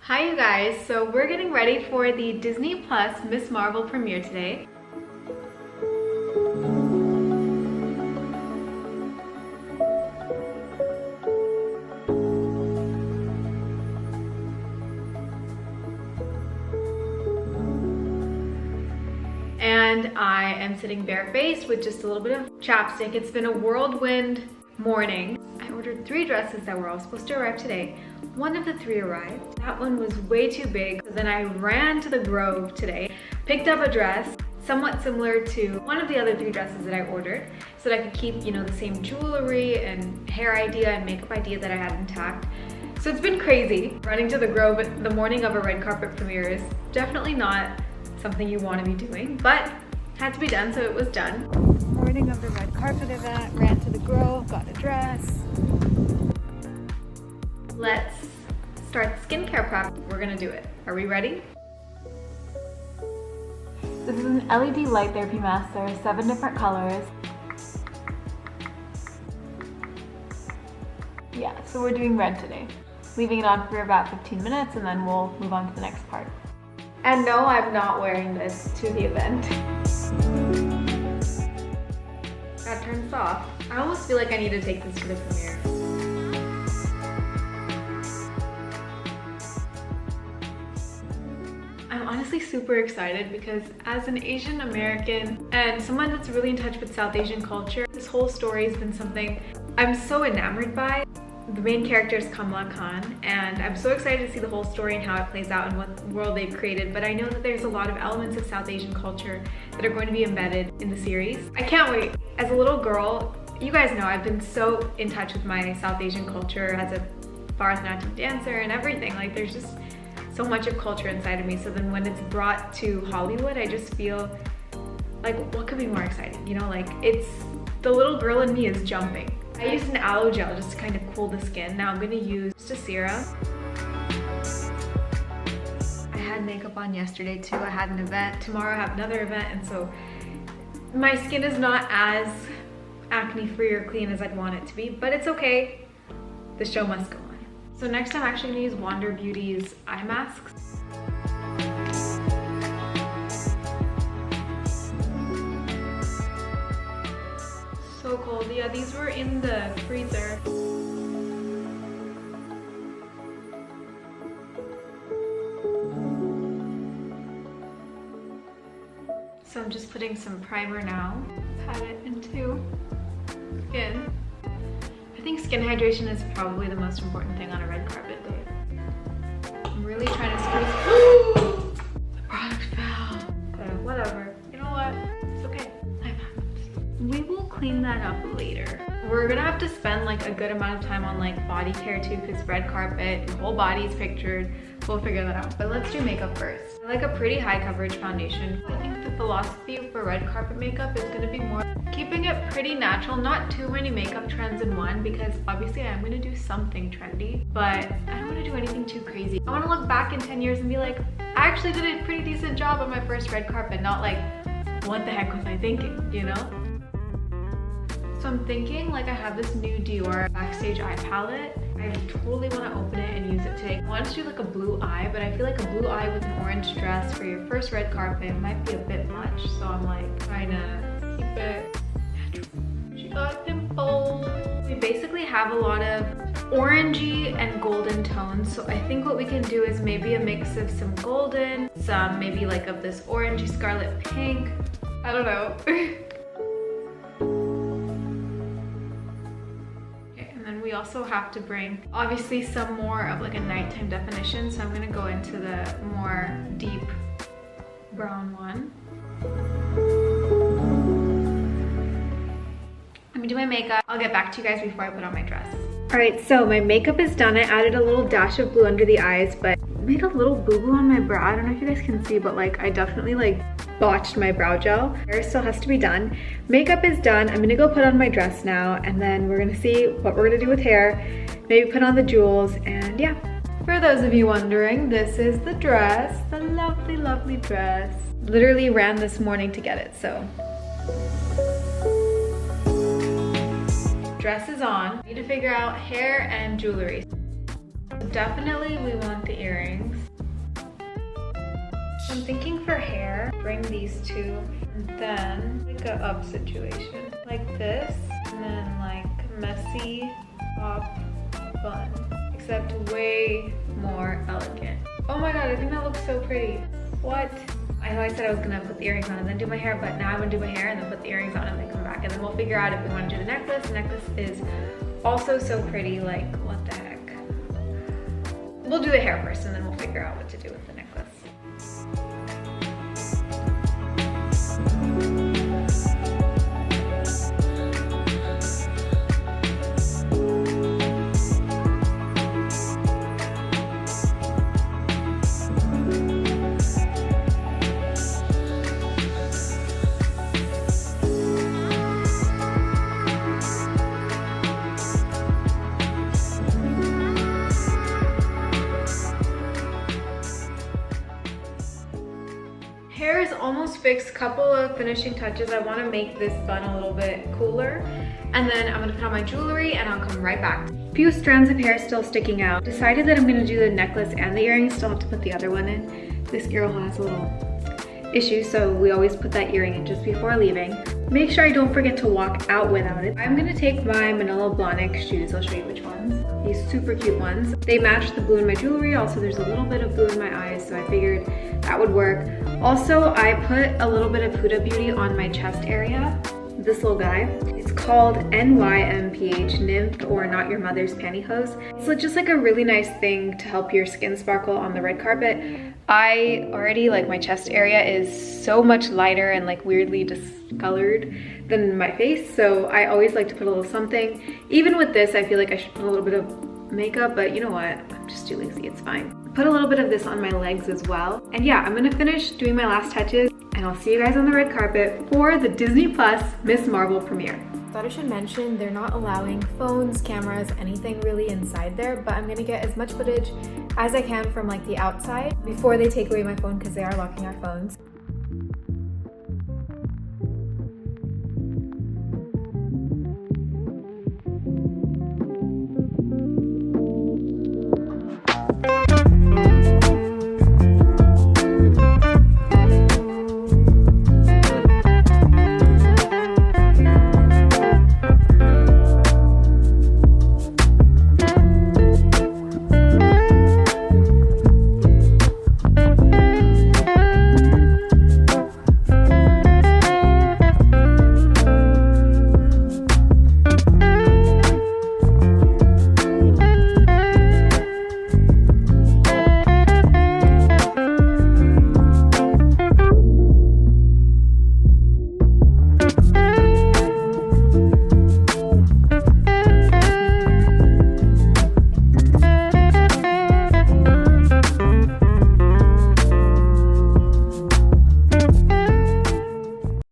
Hi you guys, so we're getting ready for the Disney Plus Miss Marvel premiere today. And I am sitting barefaced with just a little bit of chapstick. It's been a whirlwind morning. I ordered 3 dresses that were all supposed to arrive today. One of the 3 arrived. That one was way too big. So then I ran to the Grove today, picked up a dress somewhat similar to one of the other 3 dresses that I ordered so that I could keep, the same jewelry and hair idea and makeup idea that I had intact. So it's been crazy. Running to the Grove the morning of a red carpet premiere is definitely not something you want to be doing, but had to be done, so it was done. Morning of the red carpet event, ran to the Grove, got a dress. Let's start the skincare prep. We're gonna do it. Are we ready? This is an LED light therapy mask. There are 7 different colors. Yeah, so we're doing red today. Leaving it on for about 15 minutes and then we'll move on to the next part. And no, I'm not wearing this to the event. That turns off. I almost feel like I need to take this to the premiere. I'm honestly super excited because as an Asian American and someone that's really in touch with South Asian culture, this whole story has been something I'm so enamored by. The main character is Kamala Khan, and I'm so excited to see the whole story and how it plays out and what world they've created, but I know that there's a lot of elements of South Asian culture that are going to be embedded in the series. I can't wait. As a little girl, you guys know I've been so in touch with my South Asian culture as a Bharatanatyam dancer and everything. Like, there's just so much of culture inside of me, so then when it's brought to Hollywood, I just feel like, what could be more exciting? It's the little girl in me is jumping. I used an aloe gel just to kind of cool the skin. Now I'm gonna use just a serum. I had makeup on yesterday too. I had an event. Tomorrow I have another event, and so my skin is not as acne free or clean as I'd want it to be, but it's okay. The show must go on. So next I'm actually gonna use Wander Beauty's eye masks. So cold. Yeah, these were in the freezer. So I'm just putting some primer now. Pat it into skin. I think skin hydration is probably the most important thing on a red carpet day. I'm really trying to squeeze. The product fell. Okay, whatever. You know what? It's okay. Life happens. We will clean that up later. We're gonna have to spend like a good amount of time on like body care too, because red carpet, your whole body is pictured. We'll figure that out. But let's do makeup first. I like a pretty high coverage foundation. I think the philosophy for red carpet makeup is gonna be more keeping it pretty natural, not too many makeup trends in one, because obviously I'm gonna do something trendy, but I don't wanna do anything too crazy. I wanna look back in 10 years and be like, I actually did a pretty decent job on my first red carpet, not like, what the heck was I thinking, So I'm thinking like I have this new Dior Backstage Eye Palette. I totally want to open it and use it today. I wanted to do like a blue eye, but I feel like a blue eye with an orange dress for your first red carpet might be a bit much. So I'm like trying to keep it natural. She got pimples. We basically have a lot of orangey and golden tones. So I think what we can do is maybe a mix of some golden, some maybe like of this orangey scarlet pink. I don't know. We also have to bring obviously some more of like a nighttime definition, so I'm gonna go into the more deep brown one. Let me do my makeup. I'll get back to you guys before I put on my dress. All right, so my makeup is done. I added a little dash of blue under the eyes, but made a little boo-boo on my brow. I don't know if you guys can see, but like I definitely botched my brow gel. Hair still has to be done. Makeup is done. I'm gonna go put on my dress now, and then we're gonna see what we're gonna do with hair. Maybe put on the jewels, and yeah. For those of you wondering, this is the dress. The lovely, lovely dress. Literally ran this morning to get it, so. Dress is on. Need to figure out hair and jewelry. Definitely we want the earrings. bring these two, and then like a up situation. Like this, and then like messy pop bun, except way more elegant. Oh my god, I think that looks so pretty. What? I know I said I was gonna put the earrings on and then do my hair, but now I'm gonna do my hair and then put the earrings on and then come back. And then we'll figure out if we wanna do the necklace. The necklace is also so pretty, like what the heck. We'll do the hair first and then we'll figure out what to do with the necklace. Hair is almost fixed. Couple of finishing touches. I want to make this bun a little bit cooler, and then I'm gonna put on my jewelry and I'll come right back. Few strands of hair still sticking out. Decided that I'm gonna do the necklace and the earrings. Still have to put the other one in. This girl has a little issue, so we always put that earring in just before leaving. Make sure I don't forget to walk out without it. I'm gonna take my Manila Blahnik shoes. I'll show you which ones. These super cute ones. They match the blue in my jewelry. Also, there's a little bit of blue in my eyes, so I figured that would work. Also, I put a little bit of Huda Beauty on my chest area. This little guy. It's called NYMPH, Nymph or Not Your Mother's Pantyhose. It's just like a really nice thing to help your skin sparkle on the red carpet. I already, like, my chest area is so much lighter and like weirdly discolored than my face, so I always like to put a little something. Even with this, I feel like I should put a little bit of makeup, but you know what? I'm just too lazy, it's fine. Put a little bit of this on my legs as well. And yeah, I'm gonna finish doing my last touches and I'll see you guys on the red carpet for the Disney Plus Miss Marvel premiere. Thought I should mention they're not allowing phones, cameras, anything really inside there, but I'm gonna get as much footage as I can from like the outside before they take away my phone because they are locking our phones.